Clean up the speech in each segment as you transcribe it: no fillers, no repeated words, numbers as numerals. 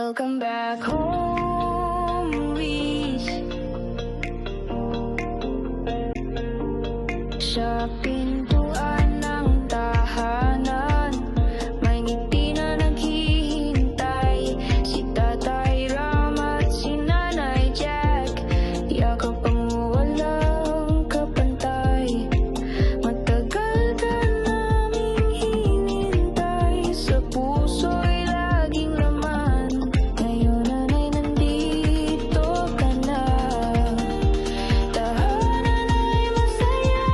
Welcome back home, Luis. Sa pintuan ng tahanan, may ngiti na naghihintay. Si Tatay Ram at si Nanay Jack, yakap ang walang kapantay. Matagal ka naming hinintay, sa puso'y laging laman. Ngayon ay nandito ka na, tahanan ay masaya.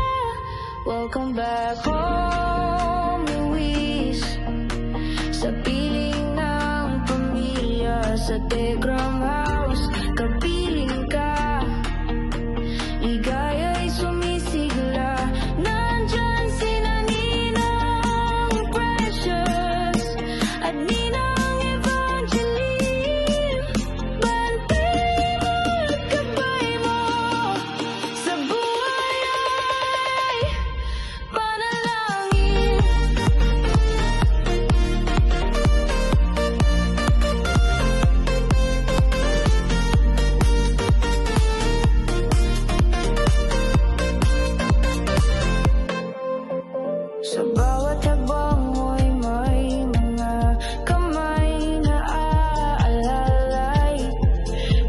Welcome back home, Luis. Sa piling ng pamilya, sa Tegram House, kapiling ka. Ligaya'y sumisigla, nandyan sina Ninang Precious at Ninang Evangeline. Bantay mo at gabay mo, sa buhay ay panalangin. Sa bawat habang mo'y may mga kamay na aalalay.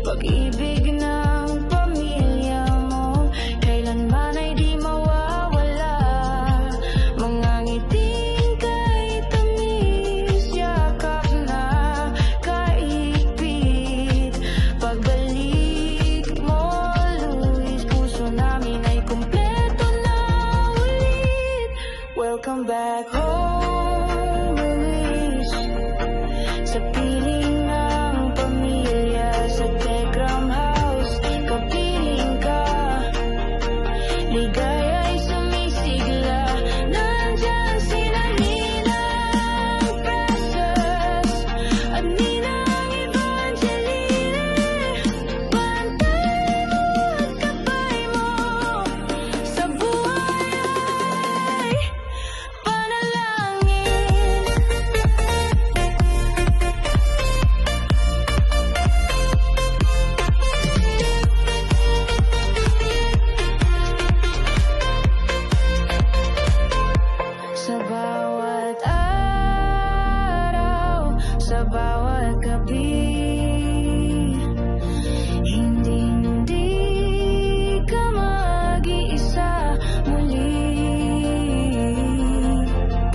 Pag-ibig ng pamilya mo, kailanman ay di mawawala. Mga ngiting kay tamis, yakap na kaigpit. Pagbalik mo, Luis, puso namin ay kumpleto na ulit. Welcome back home, Luis. Sa piling ng pamilya, sa Tegram House, kapiling ka. Ligaya'y sumisigla, nandyan sina Ninang Precious at Ninang Evangeline. Bantay mo at gabay mo, sa buhay ay panalangin. Sa bawat araw, sa bawat gabi, hindi ka mag-iisa muli.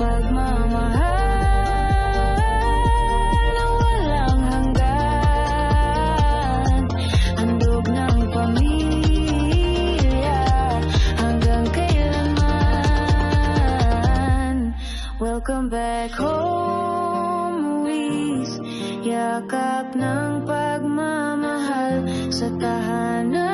Pagmamahal na walang hanggan, handog ng pamilya hanggang kailanman. Welcome back home, Luis. Yakap ng pagmamahal sa tahanan.